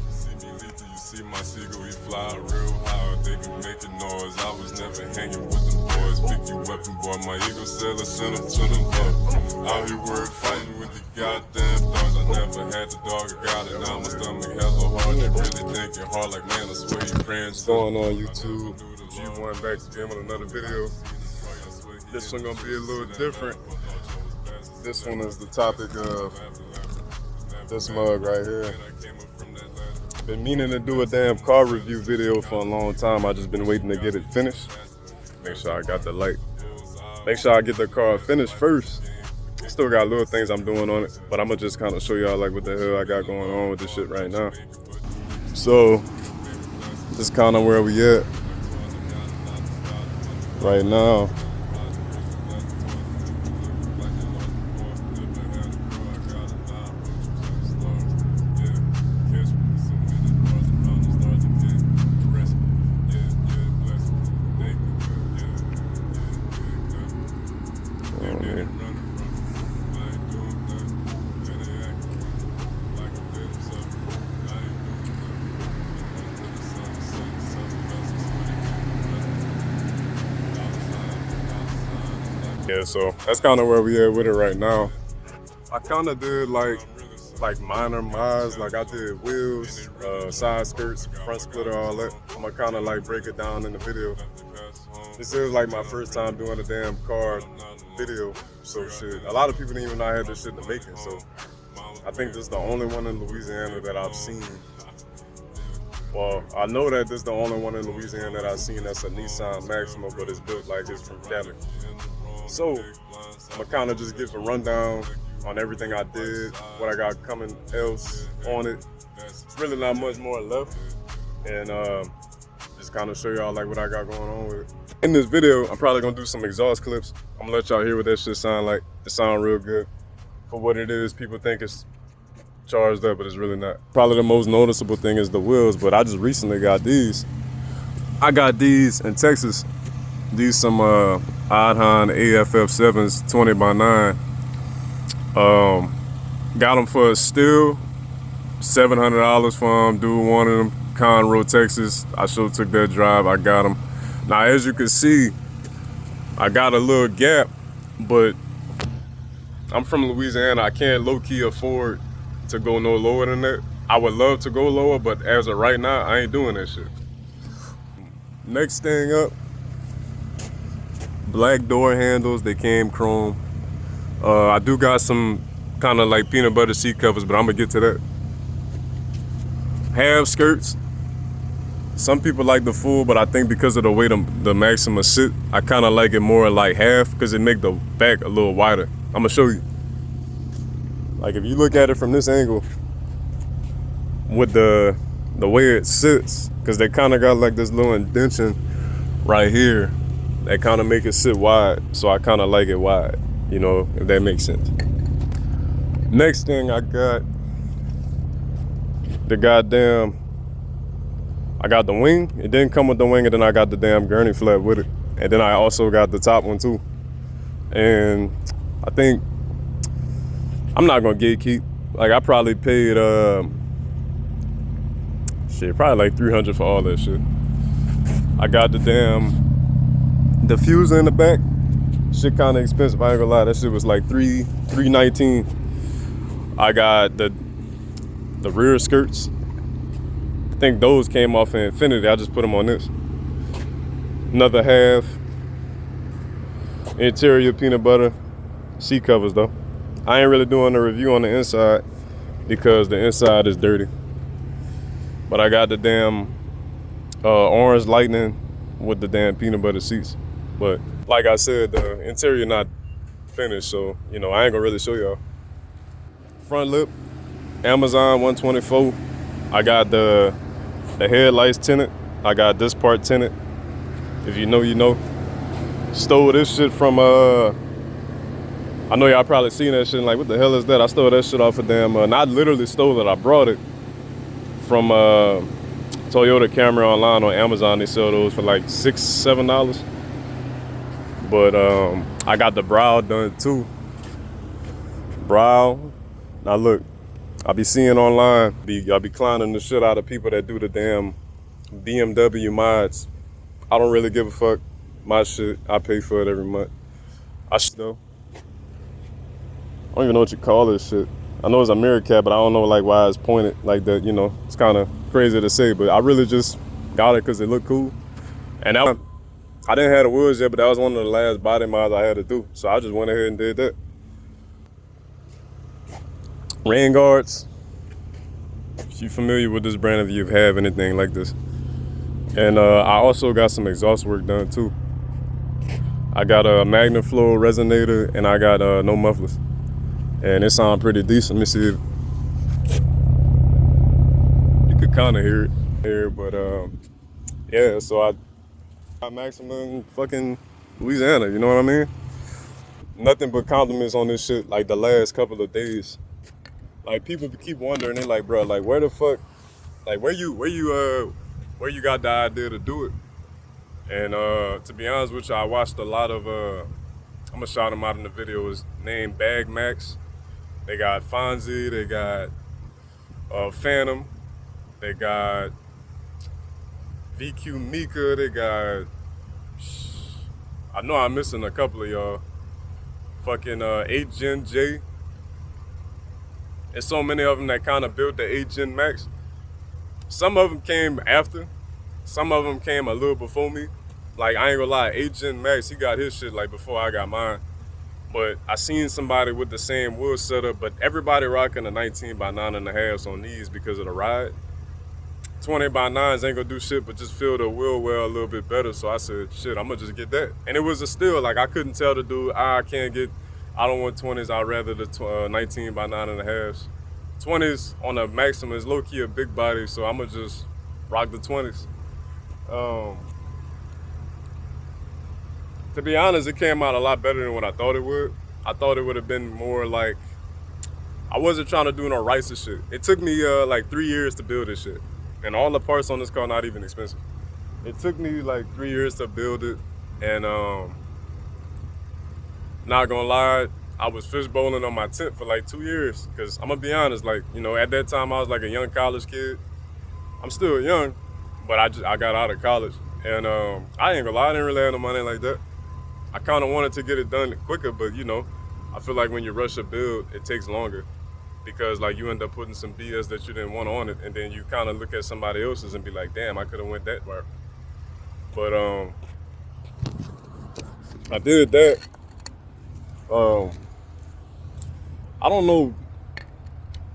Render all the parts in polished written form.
See me lethal, you see my seagull, he fly real high. They be making noise. I was never hanging with them boys. Pick you weapon, boy. My ego sailor sent him to them up. Out here word fighting with the goddamn dogs. I never had the dog, I got it. Now my stomach hella hard. They really thinking hard like, man, I swear you praying. What's going on YouTube? G1 back again with another video. This one gonna be a little different. This one is the topic of this mug right here. Been meaning to do a damn car review video for a long time. I just been waiting to get it finished. Make sure I got the light. Make sure I get the car finished first. Still got little things I'm doing on it, but I'm gonna just kind of show y'all like what the hell I got going on with this shit right now. So this is kind of where we at right now. Yeah, so that's kind of where we at with it right now. I kind of did like minor mods, like I did wheels, side skirts, front splitter, all that. I'm gonna kind of like break it down in the video. This is like my first time doing a damn car video, so shit. A lot of people didn't even know I had this shit in the making, so I think this is the only one in Louisiana that I've seen. Well, I know that this is the only one in Louisiana that I've seen that's a Nissan Maxima, but it's built like it's from Cali. So, I'm gonna kind of just give a rundown on everything I did, what I got coming else on it. It's really not much more left, and just kind of show y'all like what I got going on with it. In this video, I'm probably gonna do some exhaust clips. I'm gonna let y'all hear what that shit sound like. It sound real good. For what it is, people think it's charged up, but it's really not. Probably the most noticeable thing is the wheels, but I just recently got these. I got these in Texas. These some Oddhon AFF7s 20x9. Got them for a steal, $700 for them. Dude wanted them, Conroe, Texas. I sure took that drive, I got them. Now as you can see, I got a little gap, but I'm from Louisiana. I can't low-key afford to go no lower than that. I would love to go lower, but as of right now, I ain't doing that shit. Next thing up, black door handles, they came chrome. I do got some kind of like peanut butter seat covers, but I'm gonna get to that. Half skirts. Some people like the full, but I think because of the way the Maxima sit, I kind of like it more like half because it make the back a little wider. I'm gonna show you. Like if you look at it from this angle, with the way it sits, because they kind of got like this little indentation right here. That kind of make it sit wide, so I kind of like it wide, you know, if that makes sense. Next thing I got, I got the wing. It didn't come with the wing, and then I got the damn gurney flap with it. And then I also got the top one too. And I think, I'm not gonna gatekeep. Like I probably paid, probably like $300 for all that shit. I got the damn diffuser in the back. Shit kind of expensive, I ain't gonna lie. That shit was like $319. I got the rear skirts. I think those came off in Infinity. I just put them on this. Another half. Interior peanut butter seat covers though. I ain't really doing a review on the inside because the inside is dirty. But I got the damn orange lightning with the damn peanut butter seats. But like I said, the interior not finished, so you know I ain't gonna really show y'all. Front lip, Amazon 124. I got the headlights tinted. I got this part tinted. If you know, you know. Stole this shit from I know y'all probably seen that shit and like, what the hell is that? I stole that shit off of damn, not literally stole it, I brought it from Toyota Camry online on Amazon. They sell those for like $6, $7. But I got the brow done too. Brow. Now look, I be seeing online, I be clowning the shit out of people that do the damn BMW mods. I don't really give a fuck. My shit, I pay for it every month. I don't even know what you call this shit. I know it's a mirror cap, but I don't know like why it's pointed like that, you know. It's kind of crazy to say, but I really just got it because it looked cool. And I didn't have the wheels yet, but that was one of the last body mods I had to do. So I just went ahead and did that. Rain guards. If you're familiar with this brand, if you have anything like this. And I also got some exhaust work done too. I got a magnet flow resonator and I got no mufflers. And it sounds pretty decent. Let me see if you could kind of hear it here, but yeah, so I got Maxima in fucking Louisiana, you know what I mean? Nothing but compliments on this shit like the last couple of days. Like people keep wondering, they like, bro, like where the fuck, like where you got the idea to do it? And to be honest with you, I watched a lot of I'm gonna shout them out in the video. It's named Bag Max. They got Fonzie, they got Phantom, they got VQ Mika, they got, I know I'm missing a couple of y'all. Fucking 8 Gen J. There's so many of them that kind of built the 8 Gen Max. Some of them came after, some of them came a little before me. Like, I ain't gonna lie, 8 Gen Max, he got his shit like before I got mine. But I seen somebody with the same wheel setup, but everybody rocking a 19 by 9.5s on these because of the ride. 20 by 9s ain't gonna do shit but just feel the wheel well a little bit better. So I said, shit, I'm gonna just get that. And it was a steal. Like, I couldn't tell the dude, I don't want 20s, I'd rather the 19 by 9.5s. 20s on a Maxima is low-key a big body, so I'm gonna just rock the 20s. To be honest, it came out a lot better than what I thought it would. I thought it would have been more like, I wasn't trying to do no Ricer shit. It took me like 3 years to build this shit. And all the parts on this car not even expensive. It took me like 3 years to build it. And not gonna lie, I was fishbowling on my tent for like 2 years. Cause I'm gonna be honest, like, you know, at that time I was like a young college kid. I'm still young, but I got out of college. And I ain't gonna lie, I didn't really have no money like that. I kind of wanted to get it done quicker, but you know, I feel like when you rush a build, it takes longer because like you end up putting some BS that you didn't want on it, and then you kind of look at somebody else's and be like, damn, I could have went that far. But I did that. I don't know.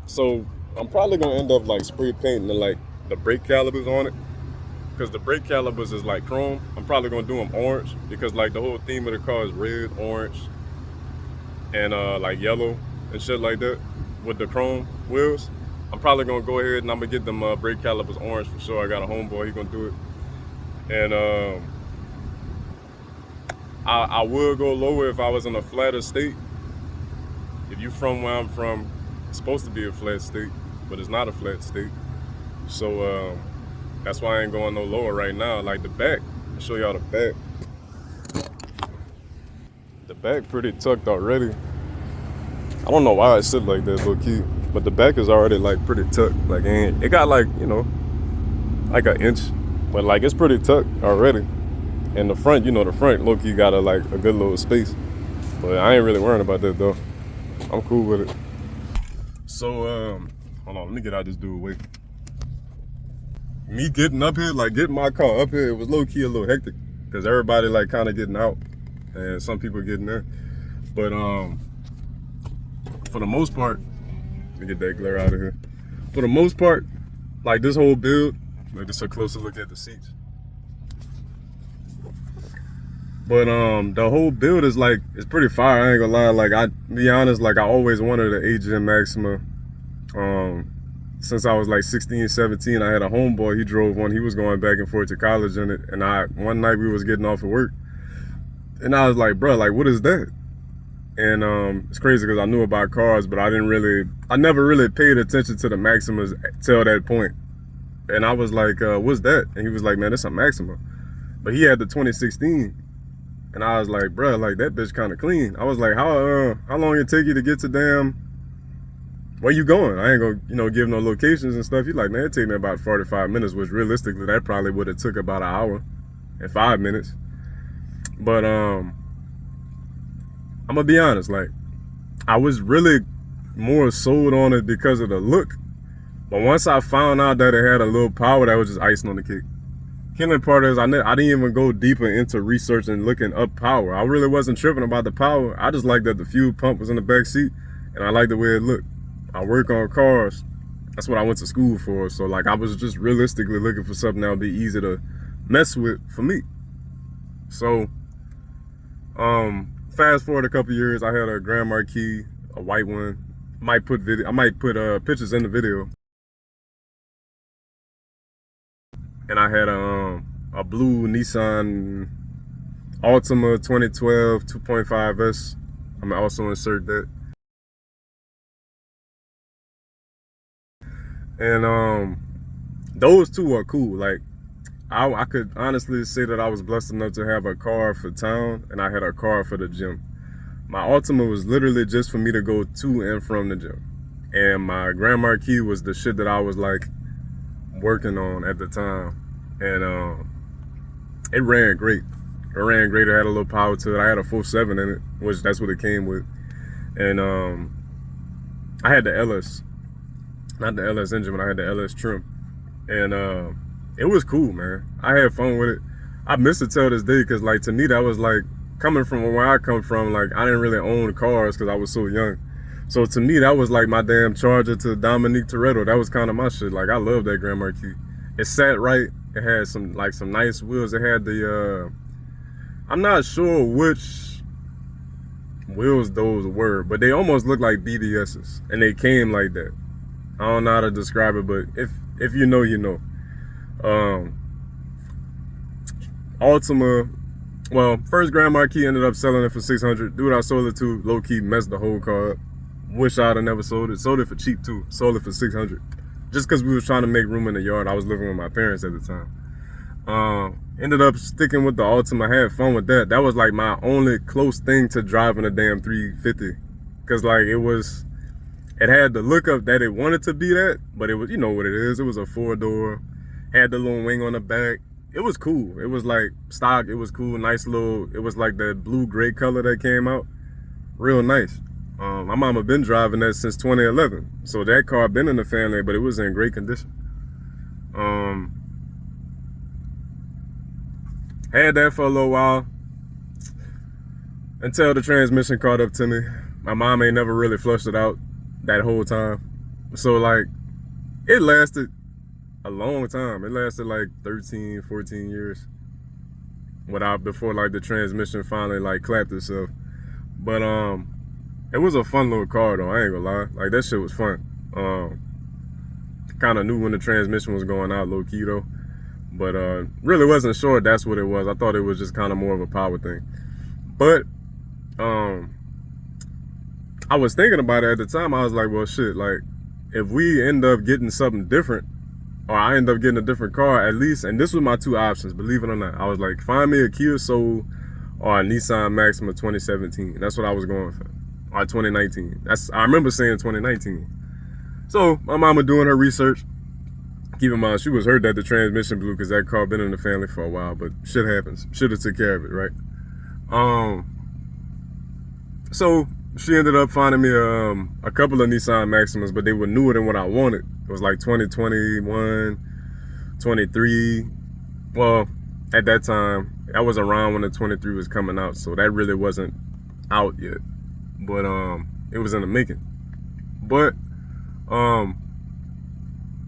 So I'm probably gonna end up like spray painting the brake calipers on it. Because the brake calipers is like chrome. I'm probably gonna do them orange because like the whole theme of the car is red, orange, and like yellow and shit like that with the chrome wheels. I'm probably gonna go ahead and I'm gonna get them brake calipers orange for sure. I got a homeboy, he gonna do it. And I would go lower if I was in a flatter state. If you from where I'm from, it's supposed to be a flat state, but it's not a flat state. So that's why I ain't going no lower right now. Like the back, I'll show y'all the back. The back pretty tucked already. I don't know why it sit like that, low key, but the back is already like pretty tucked. Like it got like, you know, like an inch, but like it's pretty tucked already. And the front, you know, the front low key got a good little space, but I ain't really worrying about that though. I'm cool with it. So hold on, let me get out this dude way. Me getting up here, like getting my car up here, it was low key a little hectic because everybody like kind of getting out and some people getting there. But for the most part, let me get that glare out of here. For the most part, like this whole build, like just a closer look at the seats. But the whole build is like, it's pretty fire, I ain't gonna lie. Like, I be honest, like I always wanted an 8 Gen Maxima. Since I was like 16, 17, I had a homeboy, he drove one, he was going back and forth to college in it. And one night we was getting off of work and I was like, bro, like what is that? And it's crazy because I knew about cars, but I never really paid attention to the Maximas till that point. And I was like, what's that? And he was like, man, that's a Maxima. But he had the 2016. And I was like, bro, like that bitch kind of clean. I was like, how long it take you to get to damn where you going? I ain't gonna, give no locations and stuff. He's like, man, it take me about 45 minutes, which realistically, that probably would have took about an hour and 5 minutes. But, I'm gonna be honest, like, I was really more sold on it because of the look. But once I found out that it had a little power, that was just icing on the cake. Killing part is I didn't even go deeper into research and looking up power. I really wasn't tripping about the power. I just liked that the fuel pump was in the back seat, and I liked the way it looked. I work on cars. That's what I went to school for. So like I was just realistically looking for something that would be easy to mess with for me. So fast forward a couple years, I had a Grand Marquis, a white one. I might put pictures in the video. And I had a blue Nissan Altima 2012 2.5S. I'm gonna also insert that. And those two are cool. Like I could honestly say that I was blessed enough to have a car for town, and I had a car for the gym. My Altima was literally just for me to go to and from the gym, and my Grand Marquis was the shit that I was like working on at the time. And it ran great. It ran great. It had a little power to it. I had a 4.7 in it, which that's what it came with. And I had the LS, not the LS engine, but I had the LS trim. And it was cool, man. I had fun with it. I miss it till this day, because like to me that was like, coming from where I come from, like I didn't really own cars because I was so young. So to me that was like my damn Charger to Dominique Toretto. That was kind of my shit. Like I love that Grand Marquis. It sat right. It had some nice wheels. It had the I'm not sure which wheels those were, but they almost looked like BDS's, and they came like that. I don't know how to describe it, but if you know, you know. Altima, well, first Grand Marquis ended up selling it for $600. Dude I sold it to low-key messed the whole car up. Wish I'd have never sold it. Sold it for cheap too. Sold it for $600. Just because we was trying to make room in the yard. I was living with my parents at the time. Ended up sticking with the Altima. Had fun with that. That was like my only close thing to driving a damn 350. Cause like it had the look of that it wanted to be that, but it was, you know what it is. It was a 4-door, had the little wing on the back. It was cool. It was like stock. It was cool. Nice little, it was like that blue-gray color that came out. Real nice. My mama been driving that since 2011. So that car been in the family, but it was in great condition. Had that for a little while until the transmission caught up to me. My mom ain't never really flushed it out that whole time. So like, it lasted a long time. It lasted like 13, 14 years before like the transmission finally like clapped itself. But it was a fun little car though, I ain't gonna lie. Like that shit was fun. Kind of knew when the transmission was going out low key though. But really wasn't sure that's what it was. I thought it was just kind of more of a power thing. But I was thinking about it at the time. I was like, well shit, like if we end up getting something different, or I end up getting a different car at least, and this was my two options, believe it or not. I was like, find me a Kia Soul or a Nissan Maxima 2017. That's what I was going for. Or 2019. I remember saying 2019. So my mama doing her research. Keep in mind, she was hurt that the transmission blew because that car been in the family for a while, but shit happens. Should have took care of it, right? So she ended up finding me a couple of Nissan Maximas, but they were newer than what I wanted. It was like 2021, 23. Well, at that time, I was around when the 23 was coming out, so that really wasn't out yet. But it was in the making. But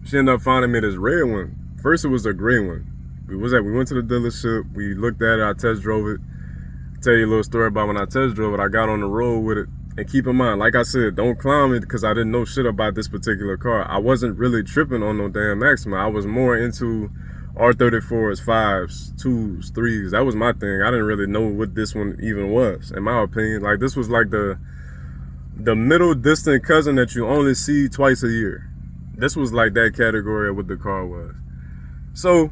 she ended up finding me this red one. First it was a gray one. We went to the dealership, we looked at it, I test drove it. Tell you a little story about when I test drove it. I got on the road with it. And keep in mind, like I said, don't clown me because I didn't know shit about this particular car. I wasn't really tripping on no damn Maxima. I was more into R34s, 5s, 2s, 3s. That was my thing. I didn't really know what this one even was, in my opinion. Like this was like the middle distant cousin that you only see twice a year. This was like that category of what the car was. So,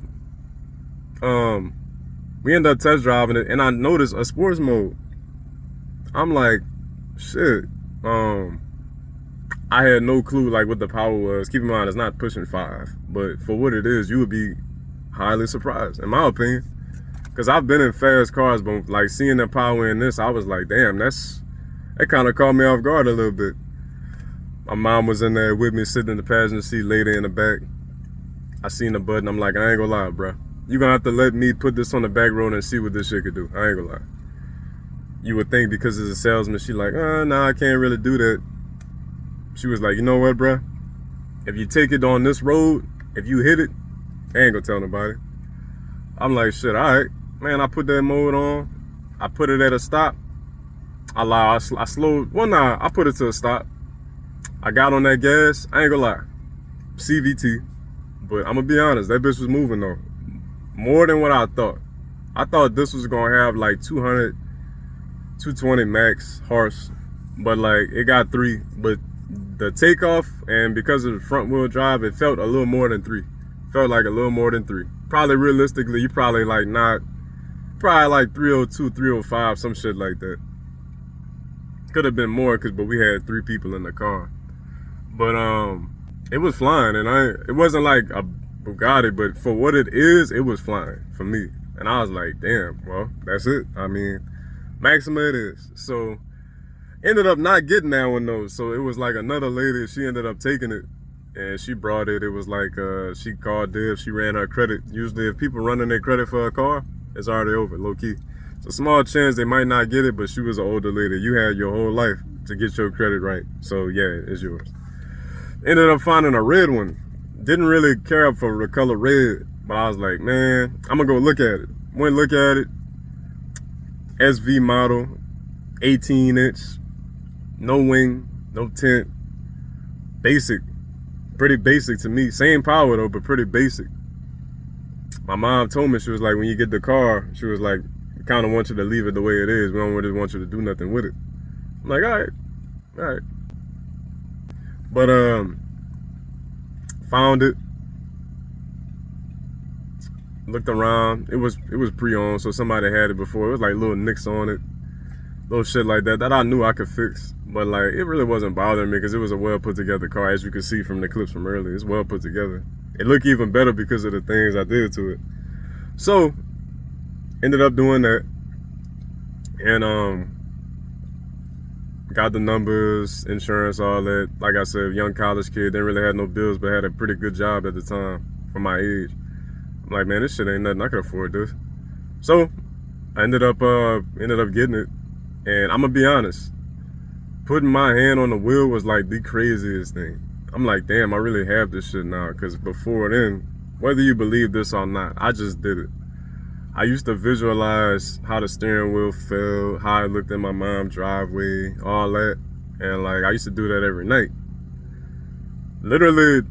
we ended up test driving it, and I noticed a sports mode. I'm like, shit, I had no clue like what the power was. Keep in mind, it's not pushing 5, but for what it is, you would be highly surprised, in my opinion. Because I've been in fast cars, but like seeing the power in this, I was like, damn, that kind of caught me off guard a little bit. My mom was in there with me, sitting in the passenger seat, later in the back. I seen the button. I'm like, I ain't gonna lie, bro. You gonna have to let me put this on the back road and see what this shit could do. I ain't gonna lie. You would think because it's a salesman, she like, nah, I can't really do that. She was like, you know what, bro? If you take it on this road, if you hit it, I ain't gonna tell nobody. I'm like, shit, all right. Man, I put that mode on. I put it at a stop. I slowed. Well, nah, I put it to a stop. I got on that gas. I ain't gonna lie. CVT. But I'm gonna be honest, that bitch was moving though. More than what I thought. I thought this was gonna have like 200, 220 max horse. But like, it got 3. But the takeoff, and because of the front wheel drive, it felt a little more than 3. Felt like a little more than 3. Probably realistically, you probably like not, probably like 302, 305, some shit like that. Could have been more, but we had 3 people in the car. But it was flying, and it wasn't like a Bugatti, but for what it is, it was flying for me. And I was like, damn, well, that's it. I mean, Maxima it is. So ended up not getting that one though. So it was like another lady, she ended up taking it. And she brought it. It was like she called Div. She ran her credit. Usually, if people running their credit for a car, it's already over, low key. It's a small chance they might not get it, but she was an older lady. You had your whole life to get your credit right. So yeah, it's yours. Ended up finding a red one. Didn't really care for the color red, but I was like, man, I'm gonna go look at it. Went look at it. SV model, 18-inch, no wing, no tint, basic. Pretty basic to me. Same power though, but pretty basic. My mom told me, she was like, when you get the car, she was like, we kind of want you to leave it the way it is. We don't really want you to do nothing with it. I'm like, all right. But found it. Looked around. It was pre-owned, so somebody had it before. It was like little nicks on it, little shit like that I knew I could fix. But like, it really wasn't bothering me because it was a well put together car, as you can see from the clips from earlier. It's well put together. It looked even better because of the things I did to it. So ended up doing that, and got the numbers, insurance, all that. Like I said, young college kid, didn't really have no bills, but had a pretty good job at the time for my age. I'm like, man, this shit ain't nothing. I could afford this. So I ended up getting it, and I'm gonna be honest. Putting my hand on the wheel was like the craziest thing. I'm like, damn, I really have this shit now. Because before then, whether you believe this or not, I just did it. I used to visualize how the steering wheel felt, how it looked in my mom's driveway, all that. And like, I used to do that every night. Literally,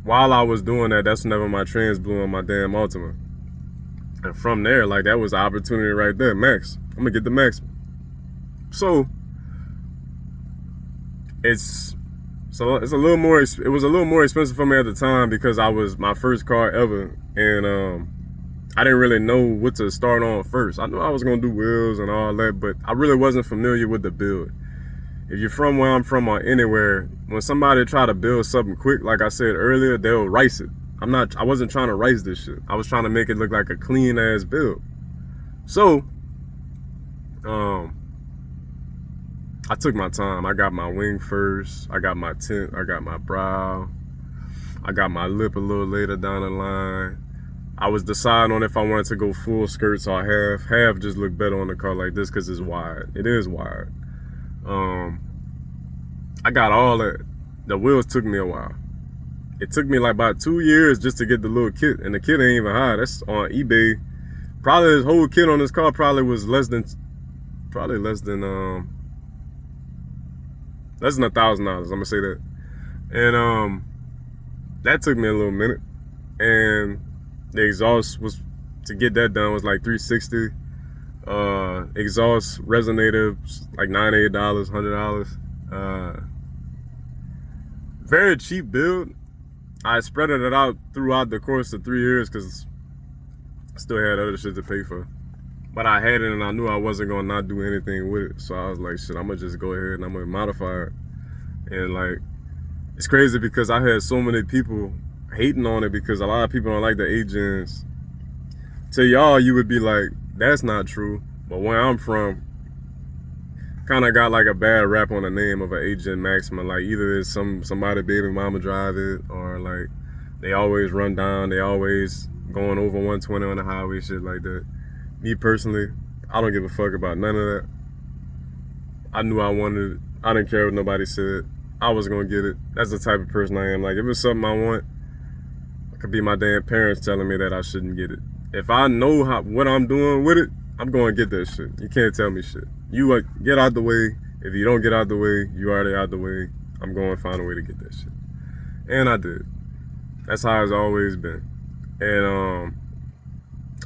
while I was doing that, that's whenever my trans blew on my damn Altima. And from there, like, that was the opportunity right there. Max, I'm gonna get the Maxima. So it was a little more expensive for me at the time because I was my first car ever, and I didn't really know what to start on first. I knew I was gonna do wheels and all that, but I really wasn't familiar with the build. If you're from where I'm from or anywhere, when somebody try to build something quick, like I said earlier, they'll rice it. I wasn't trying to rice this shit. I was trying to make it look like a clean ass build. So I took my time. I got my wing first. I got my tint. I got my brow. I got my lip a little later down the line. I was deciding on if I wanted to go full skirts or half. Half just looked better on a car like this because it's wide. It is wide. I got all that. The wheels took me a while. It took me like about 2 years just to get the little kit, and the kit ain't even high. That's on eBay. Probably this whole kit on this car probably was less than $1,000. I'm gonna say that. And that took me a little minute. And the exhaust was, to get that done, was like $360. Exhaust resonator like $98, $100. Very cheap build. I spread it out throughout the course of 3 years because I still had other shit to pay for. But I had it and I knew I wasn't gonna not do anything with it. So I was like, shit, I'm gonna just go ahead and I'm gonna modify it. And like, it's crazy because I had so many people hating on it because a lot of people don't like the 8-gens. To y'all, you would be like, that's not true. But where I'm from, kind of got like a bad rap on the name of an 8-gen Maxima. Like either it's somebody baby mama drive it, or like they always run down, they always going over 120 on the highway, shit like that. Me personally, I don't give a fuck about none of that. I knew I wanted it. I didn't care what nobody said. I was gonna get it. That's the type of person I am. Like if it's something I want, it could be my damn parents telling me that I shouldn't get it. If I know what I'm doing with it, I'm going to get that shit. You can't tell me shit. You get out the way. If you don't get out the way, you already out the way. I'm going to find a way to get that shit. And I did. That's how it's always been. And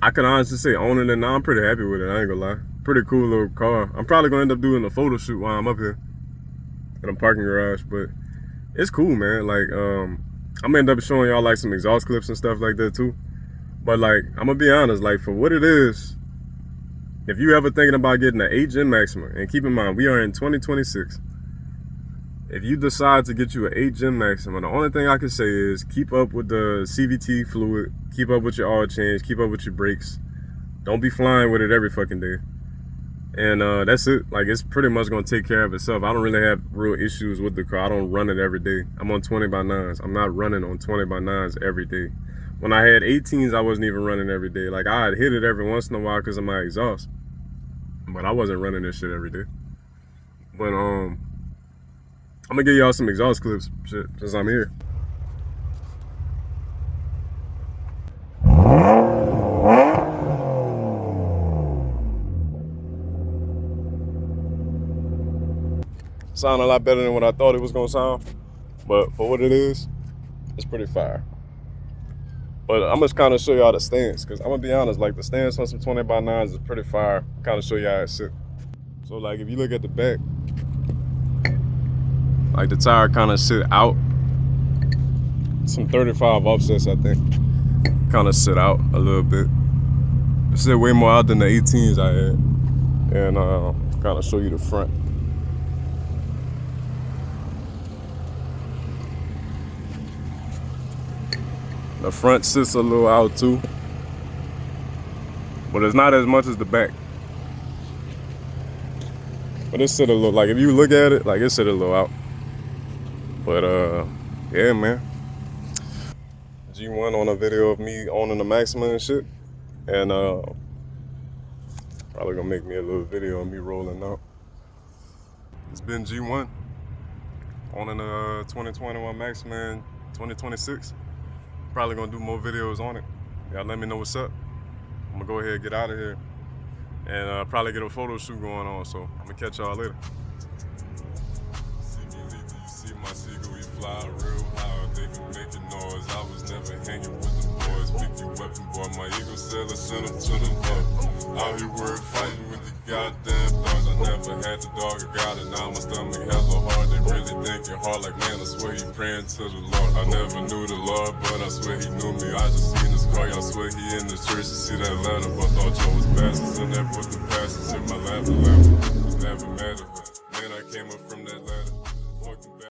I can honestly say owning it now, I'm pretty happy with it. I ain't gonna lie. Pretty cool little car. I'm probably gonna end up doing a photo shoot while I'm up here in a parking garage, but it's cool, man. Like I'm gonna end up showing y'all like some exhaust clips and stuff like that too. But like, I'm gonna be honest, like for what it is, if you ever thinking about getting an 8-gen Maxima, and keep in mind, we are in 2026. If you decide to get you an 8-gen Maxima, the only thing I can say is keep up with the CVT fluid, keep up with your oil change, keep up with your brakes. Don't be flying with it every fucking day. And that's it. Like, it's pretty much gonna take care of itself. I don't really have real issues with the car. I don't run it every day. I'm on 20x9s. I'm not running on 20x9s every day. When I had 18s, I wasn't even running every day. Like, I'd hit it every once in a while because of my exhaust. But I wasn't running this shit every day. But I'm gonna give y'all some exhaust clips, shit, since I'm here. Sound a lot better than what I thought it was gonna sound. But for what it is, it's pretty fire. But I'm just kind of show y'all the stance, because I'm gonna be honest, like the stance on some 20x9s is pretty fire. Kind of show y'all how it sit. So like if you look at the back, like the tire kind of sit out. Some 35 offsets, I think. Kind of sit out a little bit. It sit way more out than the 18s I had. And kind of show you the front. The front sits a little out too, but it's not as much as the back. But it sit a little, like if you look at it, like it sit a little out. But yeah, man. G1 on a video of me owning the Maxima and shit. And probably gonna make me a little video of me rolling out. It's been G1 owning a 2021 Maxima in 2026. Probably gonna do more videos on it. Y'all let me know what's up. I'm gonna go ahead and get out of here and probably get a photo shoot going on. So I'm gonna catch y'all later. See me leave, you see my seagull, we fly real high. They been making noise. I was never hanging with the boys. Pick your weapon, boy. My ego sailor sent him to the boat. Out here we're fighting with the goddamn dogs. I never had the dog, I got it. Now my stomach hella hard. They really thinking hard, like man, I swear he praying to the Lord. I never knew the Lord, but I swear he knew me. I just seen his car, y'all swear he in the church. You see that letter, but thought y'all was pastors. And that put the pastors in my lap. It never mattered. Man, I came up from that ladder.